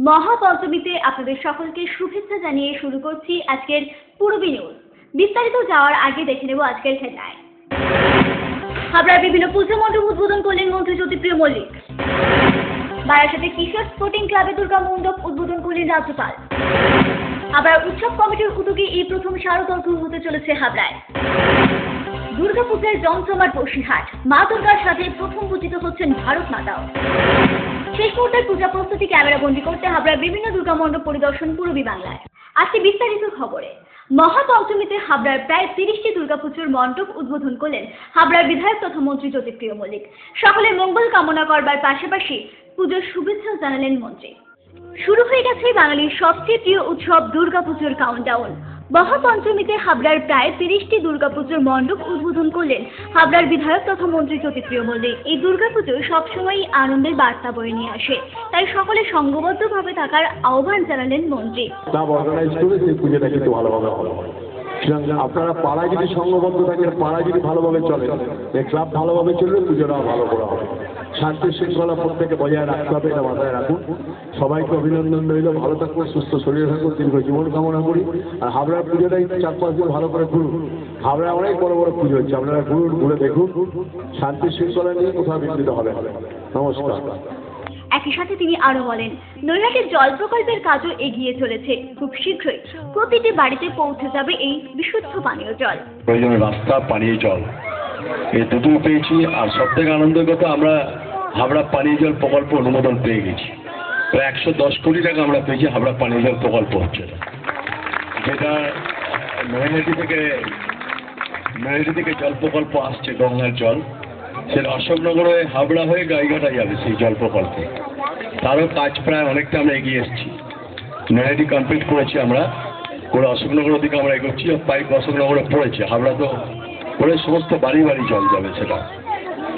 মহাপঞ্চমীতে আপনাদের সকলকে শুভেচ্ছা জানিয়ে শুরু করছি আজকের পূরবী নিউজ। বিস্তারিত যাওয়ার আগে দেখে নেব আজকের হেডলাইন। হাবড়ার বিভিন্ন পুজো মণ্ডপ উদ্বোধন করলেন মন্ত্রী জ্যোতিপ্রিয় মল্লিক। বারাসাতে কিশোর স্পোর্টিং ক্লাবে দুর্গা মণ্ডপ উদ্বোধন করলেন রাজ্যপাল। হাবড়ার উৎসব কমিটির উদ্যোগে এই প্রথম শারদোৎসব শুরু হতে চলেছে হাবড়ায়। দুর্গাপূজার জমজমাট বসিরহাট, মা দুর্গার সাথে প্রথম পূজিত হচ্ছেন ভারত মাতাও। শেষ মুহূর্তের পূজা প্রস্তুতি ক্যামেরাবন্দি করতে হাবড়ার বিভিন্ন দুর্গা মণ্ডপ পরিদর্শন পূরবী বাংলায়। আজকে বিস্তারিত খবরে। মহাপঞ্চমীতে হাবড়ার প্রায় 30টি দুর্গাপুজোর মণ্ডপ উদ্বোধন করলেন হাবড়ার বিধায়ক তথা মন্ত্রী জ্যোতিপ্রিয় মল্লিক। সকলের মঙ্গল কামনা করবার পাশাপাশি পুজোর শুভেচ্ছা জানালেন মন্ত্রী। শুরু হয়ে গেছে বাঙালির সবচেয়ে প্রিয় উৎসব দুর্গাপুজোর কাউন্টডাউন। মহাপঞ্চমীতে হাবড়ার প্রায় 30টি দুর্গাপুজোর মণ্ডপ উদ্বোধন করলেন হাবড়ার বিধায়ক তথা মন্ত্রী জ্যোতিপ্রিয় মল্লিক। এই দুর্গাপুজো সবসময়ই আনন্দের বার্তা বয়ে নিয়ে আসে, তাই সকলে সংঘবদ্ধভাবে থাকার আহ্বান জানালেন মন্ত্রী। আপনারা পাড়ায় যদি সংঘবদ্ধ থাকে, পাড়ায় যদি ভালোভাবে চলে, ক্লাব ভালোভাবে চললে পুজোটা ভালো করা হবে। শান্তি শৃঙ্খলা প্রত্যেকে বজায় রাখতে হবে, এটা মাথায় রাখুন। সবাইকে অভিনন্দন রইল, ভালো থাকুন, সুস্থ শরীর থাকুন, দীর্ঘ জীবন কামনা করি। আর হাবড়ার পুজোটাই 4-5 দিন ভালো করে ঘুরুন। হাবড়ায় অনেক বড় বড় পুজো হচ্ছে, আপনারা ঘুরুন, ঘুরে দেখুন। শান্তি শৃঙ্খলা নিয়ে কোথাও বিঘ্নিত হবে। নমস্কার। একই সাথে তিনি আরো বলেন, নৈহাটির জল প্রকল্পের কাজও এগিয়ে চলেছে। খুব শীঘ্রই প্রতিটি বাড়িতে পৌঁছে যাবে এই বিশুদ্ধ পানীয় জল। প্রয়োজনীয় রাস্তা, পানীয় জল, এই দুটোই পেয়েছি। আর সব থেকে আনন্দের কথা, আমরা হাবড়া পানীয় জল প্রকল্প অনুমোদন পেয়ে গেছি। প্রায় 110 কোটি টাকা আমরা পেয়েছি হাবড়া পানীয় জল প্রকল্প হচ্ছে, যেটা নৈহাটি থেকে জল প্রকল্প আসছে, গঙ্গার জল। সেটা অশোকনগরে হাবড়া হয়ে গাইঘাটা যাবে সেই জল প্রকল্পে। তারও কাজ প্রায় অনেকটা আমরা এগিয়ে এসেছি। নৈহাটি কমপ্লিট করেছি আমরা, করে অশোকনগরের দিকে আমরা এগোচ্ছি। পাইপ অশোকনগরে পড়েছে, হাবড়া তো করে সমস্ত বাড়ি বাড়ি জল যাবে।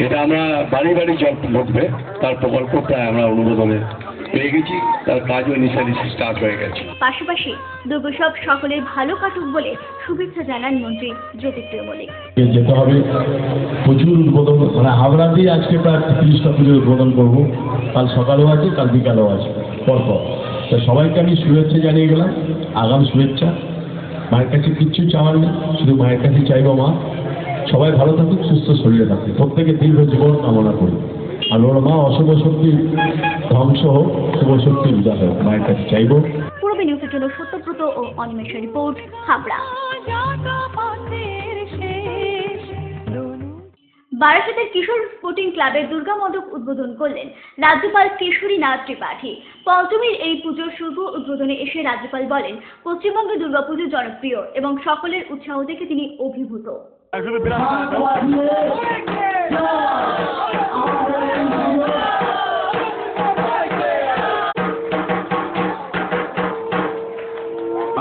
এটা আমরা বাড়ি বাড়ি জল ঢুকবে, তার প্রকল্প প্রায় আমরা অনুমোদনে পেয়ে গেছি, তার কাজও ইনিশিয়ালি স্টার্ট হয়ে গেছে। পাশাপাশি দুর্গোৎসব সকলের ভালো কাটুক বলে শুভেচ্ছা জানান মন্ত্রী জ্যোতিপ্রিয় মল্লিক। যেতে হবে প্রচুর উদ্বোধন, মানে হাবড়াতেই আজকে প্রায় 30টা পুজোর উদ্বোধন করবো। কাল সকালেও আছে, কাল বিকালেও আছে, পরপর। তো সবাইকে আমি শুভেচ্ছা জানিয়ে গেলাম, আগাম শুভেচ্ছা। মায়ের কাছে কিচ্ছু চাওয়ার নেই, শুধু মায়ের কাছে চাইবো মা সবাই ভালো থাকুক, সুস্থ শরীরে থাকুক, প্রত্যেকে দীর্ঘ জীবন কামনা করি। আর ওর মা অশুভ শক্তি ধ্বংস হোক, শুভ শক্তি বিদায় হোক, মায়ের কাছে চাইব। পূরবী নিউজের জন্য সত্যব্রত ও অনিমেষের রিপোর্ট, হাবড়া। বারাসাতের কিশোর স্পোর্টিং ক্লাবের দুর্গা মণ্ডপ উদ্বোধন করলেন রাজ্যপাল কেশরীনাথ ত্রিপাঠী। পঞ্চমীর এই পুজোর শুভ উদ্বোধনে এসে রাজ্যপাল বলেন, পশ্চিমবঙ্গে দুর্গাপুজো জনপ্রিয় এবং সকলের উৎসাহ দেখে তিনি অভিভূত।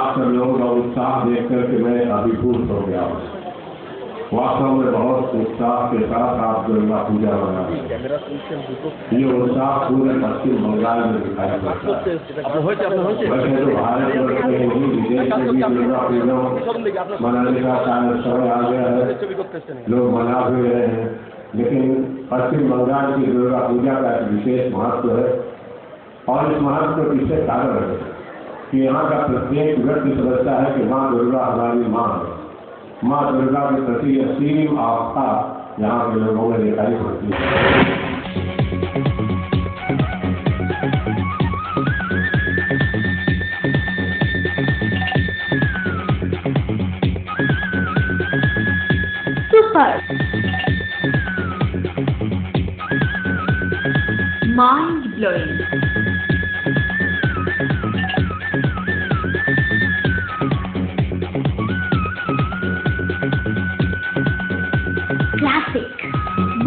आप लोगों का उत्साह देख करके मैं अभिभूत हो गया। वास्तव में बहुत उत्साह के साथ आप दुर्गा पूजा मना रहे हैं। ये उत्साह पूरे पश्चिम बंगाल में दिखाई पड़ता है। वैसे तो भारतवर्ष में ही विदेश में भी दुर्गा पूजा मनाने का समय आ गया है, लोग मना भी रहे हैं। लेकिन पश्चिम बंगाल की दुर्गा पूजा का एक विशेष महत्व है, और इस महत्व के पीछे कारण है कि यहाँ का प्रत्येक व्यक्ति समझता है कि माँ दुर्गा हमारी माँ है। माँ दुर्गा के प्रति असीम आस्था यहाँ के लोगों में दिखाई पड़ती है। Super mind blowing. Classic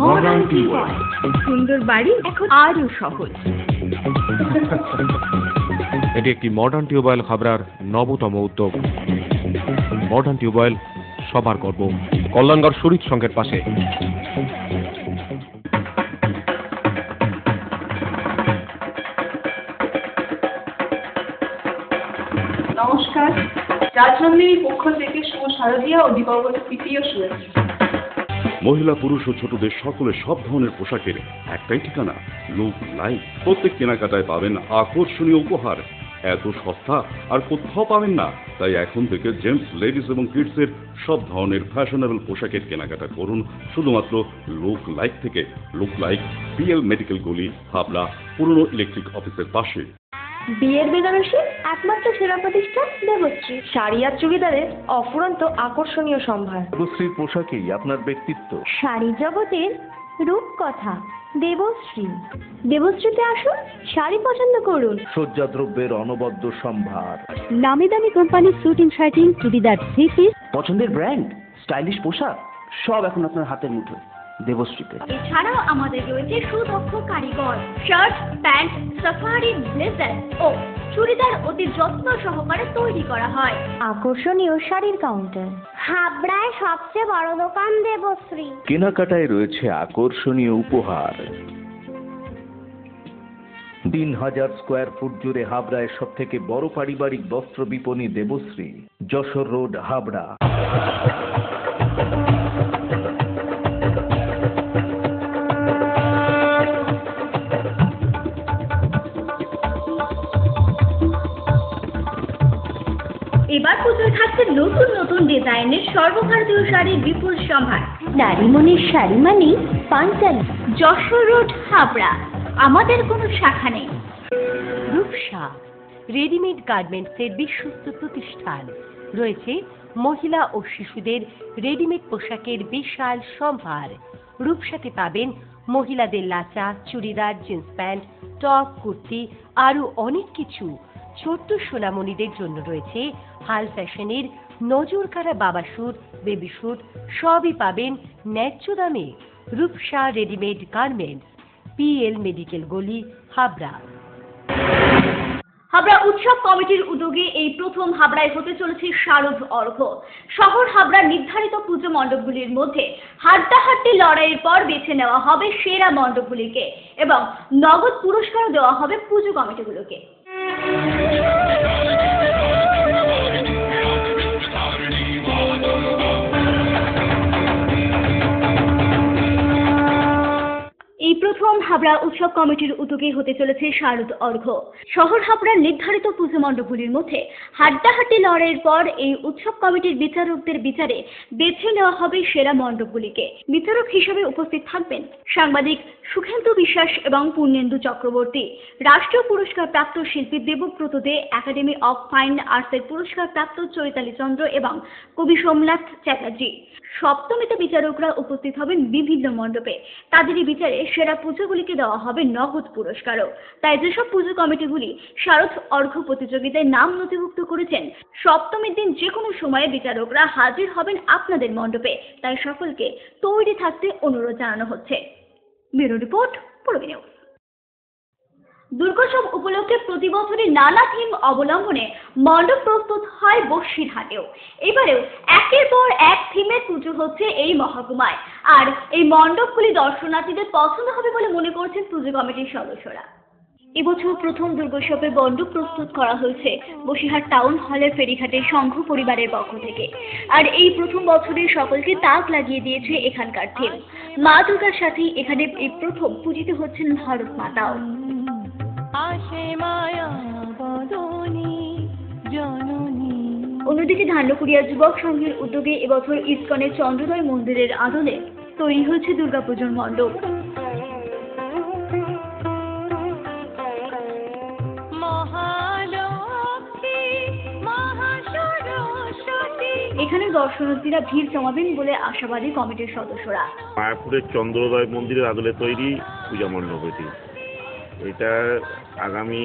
modern tubewell, সুন্দর বাড়ি এখন আরো সহজ। এটি একটি মডার্ন টিউবওয়েল হাবড়ার নবতম উদ্যোগ। মডার্ন টিউবওয়েল সবার গর্ব, কল্যাণগড় শরীর সংঘের পাশে। নমস্কার, রাজনন্দিনীর পক্ষ থেকে শুভ শারদীয়া ও দীপাবলি তৃতীয় শুভেচ্ছা। মহিলা পুরুষ ও ছোটদের সকলের সব ধরনের পোশাকের একটাই ঠিকানা, লুক লাইক। প্রত্যেক কেনাকাটায় পাবেন আকর্ষণীয় উপহার। এত সস্তা আর কোথাও পাবেন না। তাই এখন থেকে জেন্টস, লেডিস এবং কিডসের সব ধরনের ফ্যাশনেবল পোশাকের কেনাকাটা করুন শুধুমাত্র লুক লাইক থেকে। লুক লাইক, পিএল মেডিকেল গলি, হাবড়া, পুরনো ইলেকট্রিক অফিসের পাশে। বিয়ের বেনারসি একমাত্র সেরা প্রতিষ্ঠান দেবশ্রী। শাড়ি আর চুড়িদারের অফুরন্ত আকর্ষণীয় সম্ভার। দেবশ্রীর পোশাকেই আপনার ব্যক্তিত্ব। শাড়ি জগতের রূপকথা দেবশ্রী। দেবশ্রীতে আসুন, শাড়ি পছন্দ করুন। সজ্জাদ্রব্যের অনবদ্য সম্ভার। নামি দামি কোম্পানির শুটিং শার্টিং, চুড়িদার, থ্রি পিস, পছন্দের ব্র্যান্ড, স্টাইলিশ পোশাক সব এখন আপনার হাতের মুঠোয় দেবশ্রীতে। এছাড়াও আমাদের রয়েছে সুদক্ষ কারিগর। শার্ট, প্যান্ট, সাফারি, ব্লেজার ও চুড়িদার অতি যত্ন সহকারে তৈরি করা হয়। আকর্ষণীয় শাড়ির কাউন্টার। হাবড়ায় সবচেয়ে বড় দোকান দেবশ্রী। কেনাকাটায় রয়েছে আকর্ষণীয় উপহার। 3000 স্কোয়ার ফুট জুড়ে হাবড়ায় সব থেকে বড় পারিবারিক বস্ত্র বিপণী দেবশ্রী, যশোর রোড, হাবড়া। এবার পুজোয় থাকছে নতুন নতুন ডিজাইনের সর্বভারতীয় শাড়ির বিপুল সম্ভার। নারীমণির শাড়ি মানেই পাঞ্চালী। যশোর রোড, হাবড়া। আমাদের কোনো শাখা নেই। রূপসা রেডিমেড গার্মেন্টসের বিশ্বস্ত প্রতিষ্ঠান। রয়েছে মহিলা ও শিশুদের রেডিমেড পোশাকের বিশাল সম্ভার। রূপসাতে পাবেন মহিলাদের lachha, churidar, jeans pant, top, kurti, আরো অনেক কিছু। ছোট্ট সোনামণিদের জন্য রয়েছে হাল ফ্যাশনের নজরকাড়া বাবা স্যুট, বেবি স্যুট, সবই পাবেন ন্যায্য দামে। Rupsa readymade garments, PL medical গলি, হাবড়া। হাবড়া উৎসব কমিটির উদ্যোগে এই প্রথম হাবড়ায় হতে চলেছে শারদ অর্ঘ্য। শহর হাবড়ার নির্ধারিত পুজো মণ্ডপগুলির মধ্যে হাড্ডাহাড্ডি লড়াইয়ের পর বেছে নেওয়া হবে সেরা মণ্ডপগুলিকে এবং নগদ পুরস্কারও দেওয়া হবে পুজো কমিটিগুলোকে। এই প্রথম হাবড়া উৎসব কমিটির উদ্যোগে হতে চলেছে শারদ অর্ঘ্য। শহর হাবড়ার নির্ধারিত পুজো মণ্ডপগুলির মধ্যে হাড্ডাহাড্ডি লড়াইয়ের পর এই উৎসব কমিটির বিচারকদের বিচারে বেছে নেওয়া হবে সেরা মণ্ডপগুলিকে। বিচারক হিসেবে উপস্থিত থাকবেন সাংবাদিক সুখেন্দু বিশ্বাস এবং পূর্ণেন্দু চক্রবর্তী, রাষ্ট্রীয় পুরস্কার প্রাপ্ত শিল্পী দেবব্রত দে, একাডেমি অফ ফাইন আর্টসের পুরস্কার প্রাপ্ত চৈতালি চন্দ্র এবং কবি সোমনাথ চ্যাটার্জি। সপ্তমীতে বিচারকরা উপস্থিত হবেন বিভিন্ন মণ্ডপে। তাদেরই বিচারে সেরা পুজোগুলিকে দেওয়া হবে নগদ পুরস্কারও। তাই যেসব পুজো কমিটিগুলি শারদ অর্ঘ্য প্রতিযোগিতায় নাম নথিভুক্ত করেছেন, সপ্তমীর দিন যে কোনো সময়ে বিচারকরা হাজির হবেন আপনাদের মণ্ডপে। তাই সকলকে তৈরি থাকতে অনুরোধ জানানো হচ্ছে। Bureau report, Purbi news. Durgotsav উপলক্ষে প্রতি বছরই নানা থিম অবলম্বনে মণ্ডপ প্রস্তুত হয় বসিরহাটেও। এবারেও একের পর এক থিমের পুজো হচ্ছে এই মহকুমায়। আর এই মণ্ডপগুলি দর্শনার্থীদের পছন্দ হবে বলে মনে করছেন পুজো কমিটির সদস্যরা। এবছর প্রথম দুর্গোৎসবের মণ্ডপ প্রস্তুত করা হয়েছে বসিরহাট টাউন হলের ফেরিঘাটের সংঘ পরিবারের পক্ষ থেকে। আর এই প্রথম বছরে সকলকে তাক লাগিয়ে দিয়েছে এখানকার থিম। মা দুর্গার সাথে এখানে এই প্রথম পূজিত হচ্ছেন ভারত মাতাও। অন্যদিকে ধান্যকুড়িয়া যুবক সংঘের উদ্যোগে এবছর ইসকনের চন্দ্রোদয় মন্দিরের আদলে তৈরি হয়েছে দুর্গাপুজোর মণ্ডপ। এখানে দর্শনার্থীরা ভিড় জমাবেন বলে আশাবাদী কমিটির সদস্যরা। মায়াপুরের চন্দ্রোদয় মন্দিরের আদলে তৈরি পূজা মণ্ডপ এটি। এটা আগামী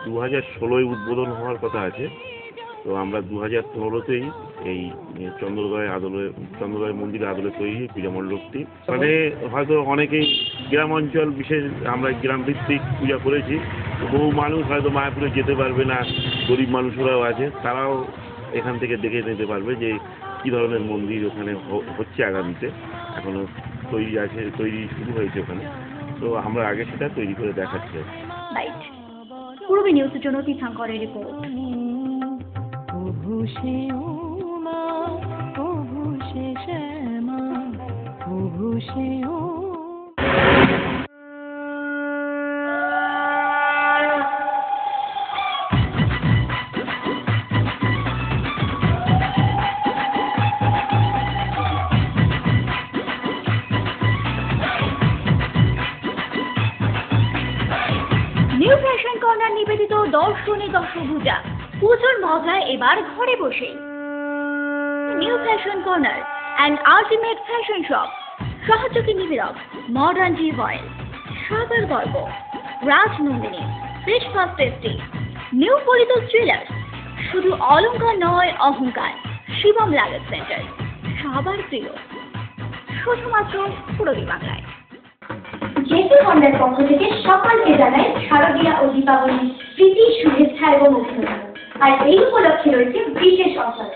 2016 উদ্বোধন হওয়ার কথা আছে। তো আমরা 2015তেই এই চন্দ্রোদয় মন্দিরের আদলে তৈরি পূজা মণ্ডপটি। মানে হয়তো অনেকেই গ্রাম অঞ্চল, বিশেষ আমরা গ্রাম ভিত্তিক পূজা করেছি। বহু মানুষ হয়তো মায়াপুরে যেতে পারবে না, গরিব মানুষরাও আছে, তারাও এখান থেকে দেখে নিতে পারবে যে কী ধরনের মন্দির ওখানে হচ্ছে আগামীতে। এখনো তৈরি শুরু হয়েছে ওখানে। তো আমরা আগে সেটা তৈরি করে দেখাচ্ছি। পূর্বী নিউজের জন্য তীর্থঙ্করের রিপোর্ট। শ্যামা খুশিও নিউ ফ্যাশন কর্নার নিবেদিত দর্শনে দশভুজা পুজোর মজায় এবার ঘরে বসে। New fashion corner and ultimate fashion shop, সহযোগী নিবেদক মডার্ন টিউবওয়েল, সবার গর্ব Rajnandini, fresh first tasty, new Paritosh jewellers, শুধু অলংকার নয় অহংকার, শিবম লাগেজ সেন্টার, সবার প্রিয়, শুধুমাত্র পূরবী বাংলায়। জেপি হন্ডার পক্ষ থেকে সকলকে জানাই শারদীয়া ও দীপাবলির প্রীতি শুভেচ্ছা এবং অভিনন্দন। আর এই উপলক্ষে রয়েছে বিশেষ অফার।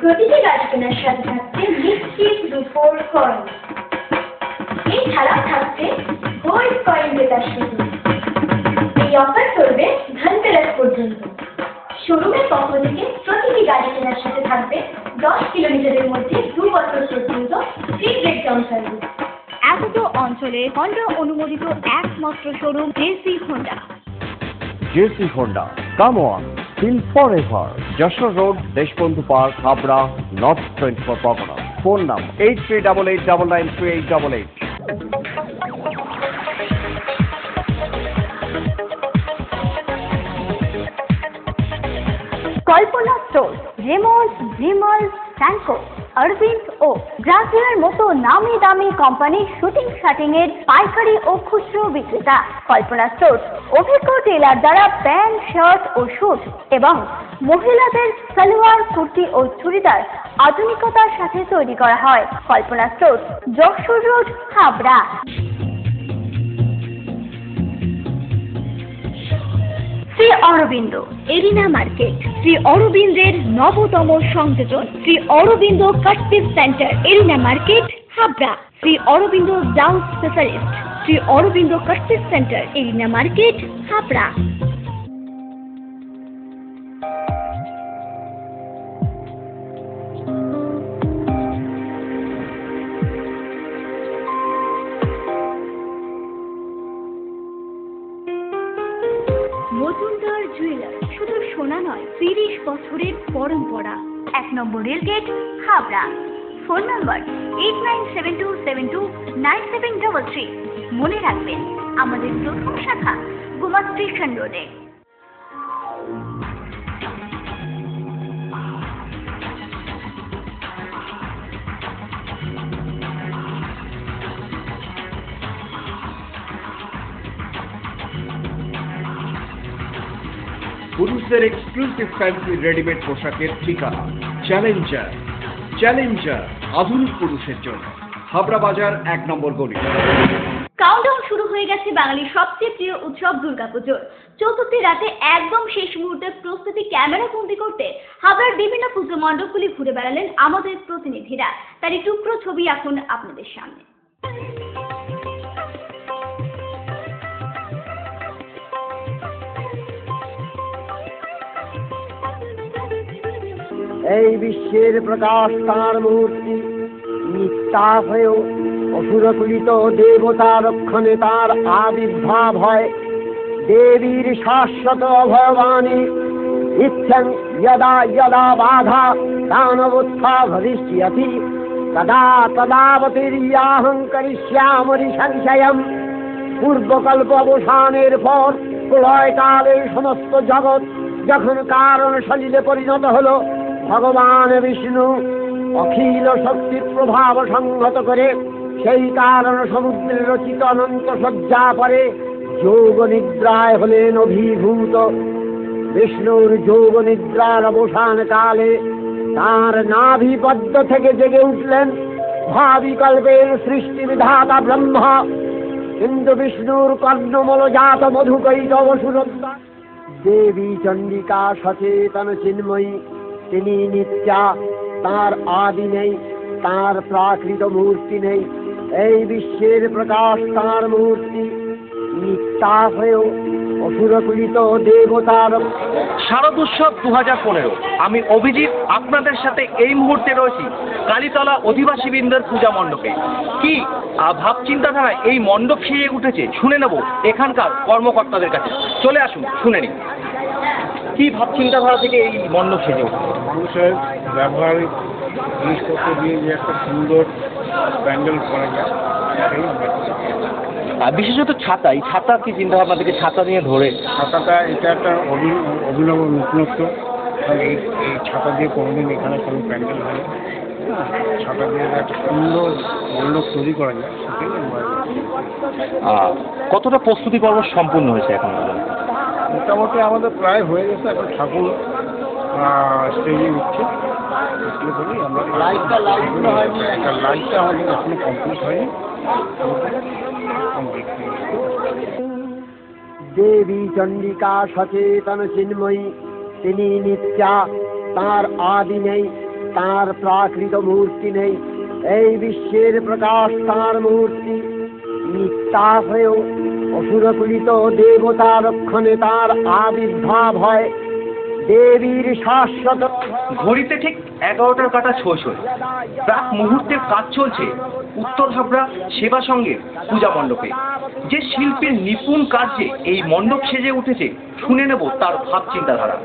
প্রতিটি গাছ কেনার সাথে থাকছে মিষ্টির রূপোর কয়েন, এছাড়াও থাকছে গোল্ড কয়েন জেতার সুযোগ। এই অফার চলবে ধনতেরাস পর্যন্ত। শোরুমের পক্ষ থেকে প্রতিটি গাড়ি কেনার সাথে থাকবে 10 কিলোমিটারের মধ্যে 2 বছর পর্যন্ত ফ্রি ব্রেকডাউন সার্ভিস। এত অঞ্চলে হন্ডা অনুমোদিত একমাত্র showroom JC Honda. JC Honda, come on, feel forever, Jessore road, Deshbandhu park, Habra, north 24 Parganas. Phone number 8388993888। Kalpana store, Raymonds, Vimal, Sanco, Arvind ও গ্রাসিয়ার মতো নামি দামি কোম্পানির শুটিং শাটিং এর পাইকারি ও খুচরো বিক্রেতা। কল্পনা স্টোর অভিজ্ঞ টেলার দ্বারা প্যান্ট, শার্ট ও স্যুট এবং মহিলাদের সালোয়ার, কুর্তি ও চুড়িদার আধুনিকতার সাথে তৈরি করা হয়। Kalpana store, Jessore road, Habra. Shri Aurobindo arena market, Shri অরবিন্দের নবতম সংযোজন, Shri Aurobindo cut piece centre, arena market, Habra. Shri Aurobindo blouse specialist, Shri Aurobindo cut piece centre, arena market, Habra. Majumdar jewellers, শুধু সোনা নয়, 30 বছরের পরম্পরা। 1 নম্বর রেলগেট, হাবড়া। ফোন নম্বর 8972729733। মনে রাখবেন, আমাদের প্রথম শাখা গোমা স্টেশন রোডে। পুরুষদের এক্সক্লুসিভ ফ্যান্সি রেডিমেড পোশাকের ঠিকানা চ্যালেঞ্জার। চ্যালেঞ্জার আধুনিক পুরুষের জন্য, হাবড়া বাজার 1 নম্বর গলি। কাউন্টডাউন শুরু হয়ে গেছে বাঙালির সবচেয়ে প্রিয় উৎসব দুর্গাপুজোর। চতুর্থী রাতে একদম শেষ মুহূর্তের প্রস্তুতি ক্যামেরা বন্দি করতে হাবড়ার বিভিন্ন পুজো মণ্ডপগুলি ঘুরে বেড়ালেন আমাদের প্রতিনিধিরা। তারই টুকরো ছবি এখন আপনাদের সামনে। এই বিশ্বের প্রকাশ তাঁর মূর্তি, নিস্তাপ হয়েও অসুরকুলিত দেবতা রক্ষণে তাঁর আবির্ভাব হয়। দেবীর শাশ্বত অভয়বাণী ইচ্ছং যদা যদা বাধা দানবোত্থা ভবিষ্যতি তদা তদাবতীর্যাহং করিষ্যামি সংশয়ম। পূর্বকল্প অবসানের পর প্রলয়কালে সমস্ত জগৎ যখন কারণ সলিলে পরিণত হলো, ভগবান বিষ্ণু অখিল শক্তি প্রভাব সংহত করে সেই কারণ সমুদ্রের রচিত অনন্ত সজ্জা পরে যোগ নিদ্রায় হলেন অভিভূত। বিষ্ণুর যোগ নিদ্রার অবসান কালে তাঁর নাভিপদ্ম থেকে জেগে উঠলেন ভাবিকল্পের সৃষ্টি বিধাতা ব্রহ্মা। কিন্তু বিষ্ণুর কর্ণমলজাত মধুকৈটব সুরদ্দা দেবী চণ্ডিকা সচেতন চিন্ময়ী, তিনি নিত্যা, তাঁর আদি নেই, তাঁর প্রাকৃত মূর্তি নেই। এই বিশ্বের প্রকাশ তাঁর মূর্তি, নিত্যা হয়েও অসুরকুলিত দেবতার। শারদোৎসব 2015। আমি অভিজিৎ আপনাদের সাথে এই মুহূর্তে রয়েছি কালীতলা অধিবাসীবৃন্দের পূজা মণ্ডপে। কি ভাব চিন্তাধারা এই মণ্ডপ সেজে উঠেছে শুনে নেব এখানকার কর্মকর্তাদের কাছে। চলে আসুন শুনে নিন কি ভাব চিন্তাধারা থেকে এই মণ্ডপ সেজে উঠেছে। মানুষের ব্যবহারিক জিনিসপত্র দিয়ে যে একটা সুন্দর প্যান্ডেল করা যায় সেই বিশেষত ছাতা, এই ছাতা কি চিন্তা ভাবনা থেকে ছাতা নিয়ে ধরে? ছাতাটা এটা একটা অভিনব নতুনত্ব। এই ছাতা দিয়ে কোনোদিন এখানে কোনো প্যান্ডেল হয় ছাতা দিয়ে একটা সুন্দর মণ্ডপ তৈরি করা যায় সেটাই আমরা। কতটা প্রস্তুতি পর্ব সম্পূর্ণ হয়েছে এখন? মোটামুটি আমাদের প্রায় হয়ে গেছে। এখন ঠাকুর স্টেজে উঠছে আমরা লাইটটা আমাদের এখনো কমপ্লিট হয়নি। দেবী চণ্ডিকা সচেতন চিন্ময়ী, তিনি নিত্যা, তার আদি নেই, তার প্রাকৃত মূর্তি নেই। এই বিশ্বের প্রকাশ তার মূর্তি, নিত্যা হয়েও অসুরকুলিত দেবতা রক্ষণে তার আবির্ভাব হয়। দেবীর শাশ্বত। ঘড়িতে ঠিক 11টার কাটা ছোঁয়। প্রাক মুহূর্তের কাজ চলছে উত্তর হাবড়া সেবা সংঘের পূজা মণ্ডপে। যে শিল্পীর নিপুণ কার্যে এই মণ্ডপ সেজে উঠেছে শুনে নেব তার ভাব চিন্তাধারা।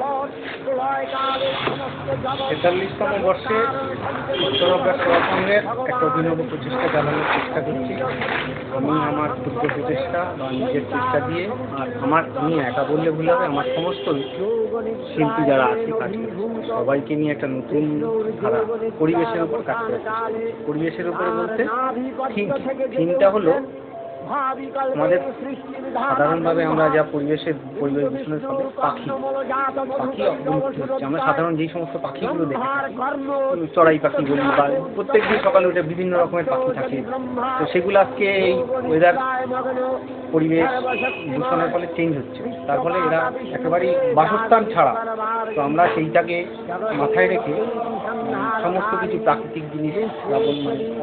৪৩তম বর্ষে উত্তর হাবড়া সেবা সংঘের একটা অভিনব প্রচেষ্টা চালানোর চেষ্টা করছি। আমি আমার ক্ষুদ্র প্রচেষ্টা বা নিজের চেষ্টা দিয়ে, আর আমি একা বললে ভুল হবে, আমার সমস্ত শিল্পী যারা আছে কাজ করছে সবাইকে নিয়ে একটা নতুন ধারা পরিবেশের উপর কাজ করেছে। পরিবেশের উপরে বলতে থিমটা হলো আমাদের সাধারণভাবে আমরা যা পরিবেশ দূষণের ফলে পাখি অবলুপ্তি হচ্ছে। আমরা সাধারণ যেই সমস্ত পাখিগুলো দেখে থাকি, চড়াই পাখি বলি বা প্রত্যেকদিন সকালে উঠে বিভিন্ন রকমের পাখি থাকে, তো সেগুলো আজকে এই ওয়েদার পরিবেশ দূষণের ফলে চেঞ্জ হচ্ছে। তার ফলে এরা একেবারেই বাসস্থান ছাড়া। তো আমরা সেইটাকে মাথায় রেখে সমস্ত কিছু প্রাকৃতিক জিনিস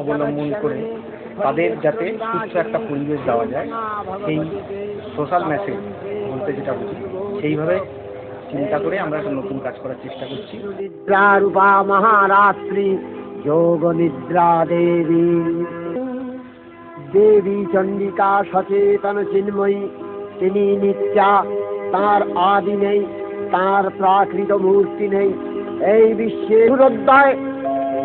অবলম্বন করে তাদের যাতে সুস্থ একটা পরিবেশ দেওয়া যায়, সেই সোশ্যাল মেসেজ বলতে যেটা বুঝি, সেইভাবে চিন্তা করে আমরা একটা নতুন কাজ করার চেষ্টা করছি। রূপা মহারাত্রি যোগ নিদ্রা দেবী, দেবী চণ্ডিকা সচেতন চিন্ময়ী, তিনি নিত্যা, তার আদি নেই, তার প্রাকৃত মূর্তি নেই। এই বিশ্বের সুরোদয়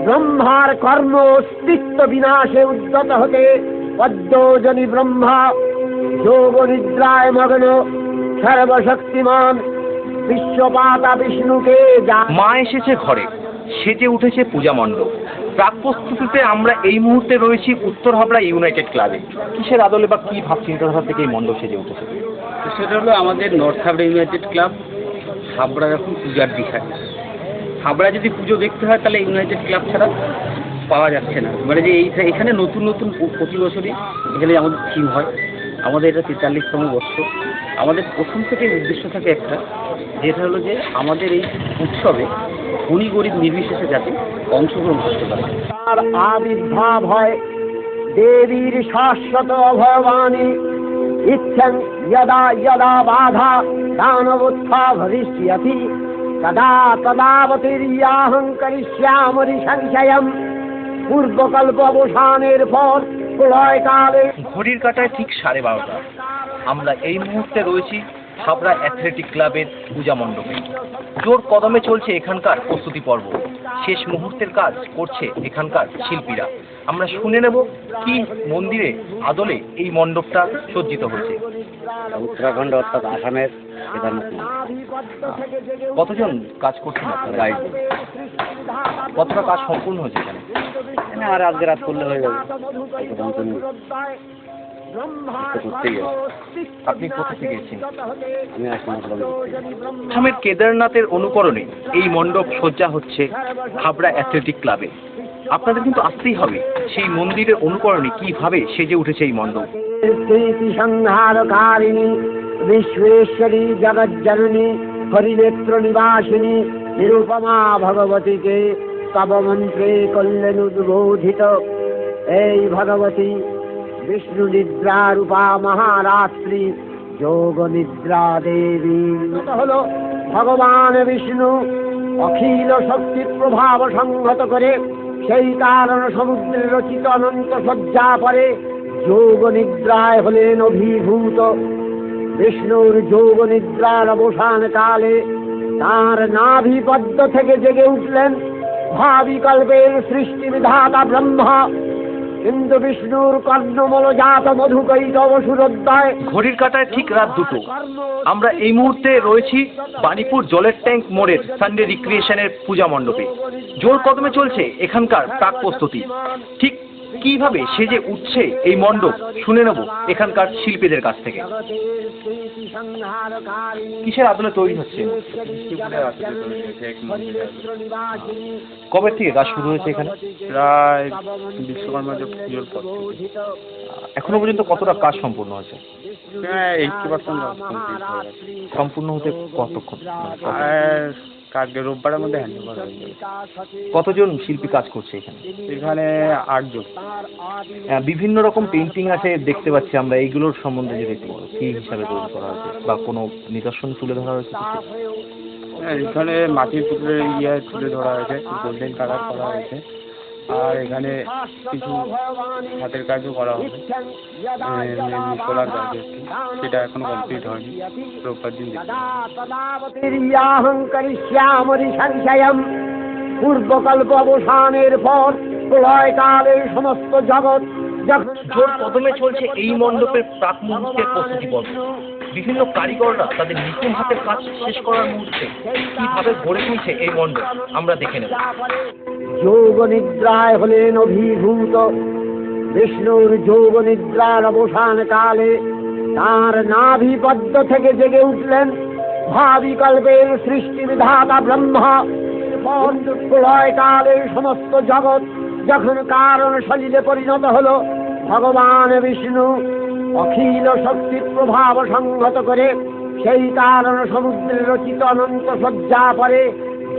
ব্রহ্মার কর্ম অস্তিত্ব বিনাশে উদ্যত হতে পদ্মজনী ব্রহ্মা যোগ নিদ্রায় মগ্ন সর্বশক্তিমান বিশ্বপাতা বিষ্ণুকে। মা এসেছে ঘরে, সেজে উঠেছে পূজা মণ্ডপ। প্রাক প্রস্তুতিতে আমরা এই মুহূর্তে রয়েছি উত্তর হাবড়া ইউনাইটেড ক্লাবে। কিসের আদলে বা কি ভাব চিন্তাধারা থেকে এই মণ্ডপ সেজে উঠেছে? সেটা হলো আমাদের নর্থ হাবড়া ইউনাইটেড ক্লাব হাবড়ার এখন পূজার দিশায়। হাবড়া যদি পুজো দেখতে হয় তাহলে ইউনাইটেড ক্লাব ছাড়া পাওয়া যাচ্ছে না। মানে যে এখানে নতুন নতুন প্রতি বছরই এখানে আমাদের থিম হয়। আমাদের এটা ৪৩তম বর্ষ। আমাদের প্রথম থেকে উদ্দেশ্য থাকে একটা, যেটা হলো যে আমাদের এই উৎসবে ধনী গরিব নির্বিশেষে যাতে অংশগ্রহণ করতে পারে। তার আবির্ভাব হয় দেবীর শাশ্বত অভয়বাণী, ইচ্ছং যদা যদা বাধা দানবোত্থা ভবিষ্যতি তদা তদাবতীর্যাহং করিষ্যামি সংশয়ম। পূর্বকল্প অবসানের পর প্রলয়কালে। ঘড়ির কাটায় ঠিক 12:30। আমরা এই মুহূর্তে রয়েছি হাবড়া অ্যাথলেটিক ক্লাবের পূজা মণ্ডপে। জোর কদমে চলছে এখানকার প্রস্তুতি পর্ব। শেষ মুহূর্তের কাজ করছে এখানকার শিল্পীরা। আমরা শুনে নেব কি মন্দিরে আদলে এই মণ্ডপটা সজ্জিত হয়েছে। উত্তরাখণ্ড অর্থাৎ আসামের কেদারনাথ। কতজন কাজ করছেন আপনারা? কতটা কাজ সম্পূর্ণ হয়েছে এখানে? আর আজকে রাত করলে হয়ে যাবে। আপনি কোথা থেকে এসেছেন? আমি আসামের কেদারনাথের অনুকরণে এই মণ্ডপ সজ্জা হচ্ছে হাবড়া অ্যাথলেটিক ক্লাবে। আপনাদের কিন্তু আসতেই হবে সেই মন্দিরের অনুকরণে কিভাবে সেজে উঠেছে এই মণ্ডপ। স্মৃতি সংহারকারিণী বিশ্বেশ্বরী জগজ্জননী হরিনেত্র নিবাসিনী নিরুপমা ভগবতীকে তব মন্ত্রে কল্যাণ উদ্বোধিত। এই ভগবতী বিষ্ণু নিদ্রা রূপা মহারাত্রি যোগ নিদ্রা দেবী হল ভগবান বিষ্ণু অখিল শক্তি প্রভাব সংহত করে সেই কারণ সমুদ্রের রচিত অনন্ত শয্যা পরে যোগ নিদ্রায় হলেন অভিভূত। বিষ্ণুর যোগ নিদ্রার অবসান কালে তাঁর নাভিপদ্ম থেকে জেগে উঠলেন ভাবিকল্পের সৃষ্টি বিধাতা ব্রহ্মা। কিন্তু বিষ্ণুর কর্ণমলজাত মধুকৈটব সুরোদ্দয়। ঘড়ির কাঁটায় ঠিক রাত 2টো। আমরা এই মুহূর্তে রয়েছি বাণীপুর জলের ট্যাঙ্ক মোড়ের সানডে রিক্রিয়েশনের পূজা মণ্ডপে। জোর কদমে চলছে এখানকার প্রাক প্রস্তুতি। ঠিক কিভাবে সেজে উঠছে এই মণ্ডপ শুনে নেব এখানকার শিল্পীদের কাছ থেকে। কিসের আদলে তৈরি হচ্ছে? কবে থেকে কাজ শুরু হয়েছে এখানে? প্রায় বিশ্বকর্মা পুজোর পর। এখনো পর্যন্ত কতটা কাজ সম্পূর্ণ হয়েছে? 80% সম্পূর্ণ হতে কতক্ষণ? কালকে রোববারের মধ্যে হ্যান্ড ওভার হয়ে যাবে। কতজন শিল্পী কাজ করছে এখানে? এখানে 8 জন। বিভিন্ন রকম পেইন্টিং আছে দেখতে পাচ্ছি আমরা, এইগুলোর সম্বন্ধে যদি একটু বলো, কি হিসাবে তৈরি করা হয়েছে বা কোনো নিদর্শন তুলে ধরা হয়েছে? এখানে মাটির পুতুলের তুলে ধরা হয়েছে, গোল্ডেন কালার করা হয়েছে। আর এখানে কিছু হাতের কাজও করা হবে, সোলার কাজ, সেটা এখনো কমপ্লিট হয়নি, রোববার দিন পূর্বকল্প অবসানের পর প্রলয়কালে সমস্ত জগৎ জোর কদমে চলছে এই মণ্ডপের প্রাক মুহূর্তের প্রস্তুতি পর্ব। বিভিন্ন কারিগররা তাদের নিপুণ হাতের কাজ শেষ করার মুহূর্তে কিভাবে গড়ে তুলছে এই মণ্ডপ আমরা দেখে নেব। যোগ নিদ্রায় হলেন অভিভূত। বিষ্ণুর যোগ নিদ্রার অবসান কালে তাঁর নাভিপদ্ম থেকে জেগে উঠলেন ভাবিকল্পের সৃষ্টি বিধাতা ব্রহ্মা। প্রলয়কালে সমস্ত জগৎ যখন কারণ সলিলে পরিণত হলো, ভগবান বিষ্ণু অখিল শক্তি প্রভাব সংহত করে সেই কারণ সমুদ্রের রচিত অনন্ত শয্যা পরে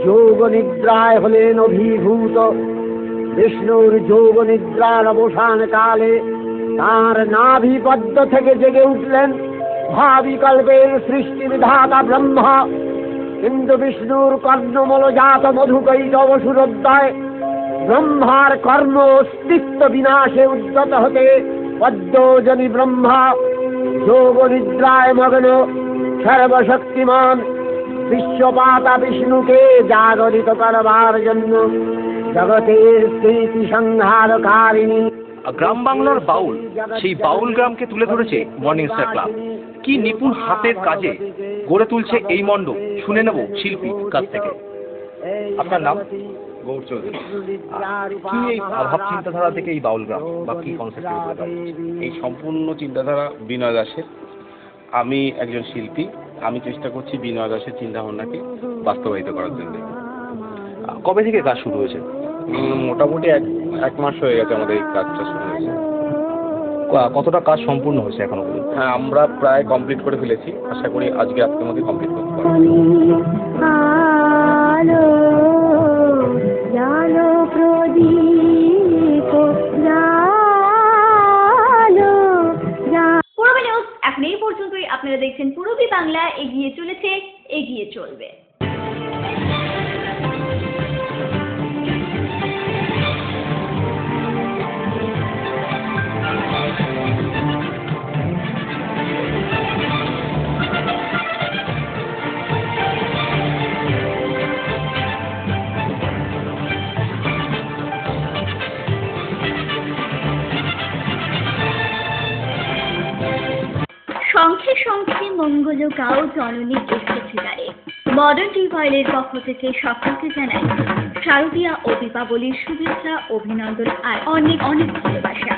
যোগ নিদ্রায় হলেন অভিভূত। বিষ্ণুর যোগ নিদ্রার অবসান কালে তাঁর নাভিপদ্ম থেকে জেগে উঠলেন ভাবিকল্পের সৃষ্টি বিধাতা ব্রহ্মা। কিন্তু বিষ্ণুর কর্ণমলজাত মধুকৈটব সুরোদ্দয় ব্রহ্মার কর্ম অস্তিত্ব বিনাশে উদ্যত হতে পদ্মজনী ব্রহ্মা যোগ নিদ্রায় মগ্ন সর্বশক্তিমান বিশ্বপাতা বিষ্ণুকে জাগরিত করবার জন্য জগতের স্মৃতি সংহারকারিণী। গ্রাম বাংলার বাউল, সেই বাউল গ্রামকে তুলে ধরেছে মর্নিং স্টার ক্লাব। কি নিপুণ হাতের কাজে গড়ে তুলছে এই মণ্ডপ শুনে নেব শিল্পী কাছ থেকে। আপনার নাম? গৌর চৌধুরী। কি এই ভাব চিন্তাধারা থেকে এই বাউল গ্রাম বা কি কনসেপ্ট? এই সম্পূর্ণ চিন্তাধারা বিনয় দাসের। আমি একজন শিল্পী, আমি চেষ্টা করছি বিনয় দাসের চিন্তাভাবনাকে বাস্তবায়িত করার জন্য। কবে থেকে কাজ শুরু হয়েছে? মোটামুটি এক মাস হয়ে গেছে আমাদের এই কাজটা শুরু হয়েছে। কতটা কাজ সম্পূর্ণ হয়েছে এখনো পর্যন্ত? হ্যাঁ, আমরা প্রায় কমপ্লিট করে ফেলেছি, আশা করি আজকের মধ্যে কমপ্লিট করতে পারবো। পূরবী নিউজ এখন এই পর্যন্তই। আপনারা দেখছেন পূরবী বাংলা, এগিয়ে চলেছে, এগিয়ে চলবে। শঙ্খে শঙ্খে মঙ্গল গাও জননী এসেছে দ্বারে। মডার্ন টিউবওয়েলের পক্ষ থেকে সকলকে জানাই শারদীয়া ও দীপাবলির শুভেচ্ছা, অভিনন্দন আর অনেক অনেক ভালোবাসা।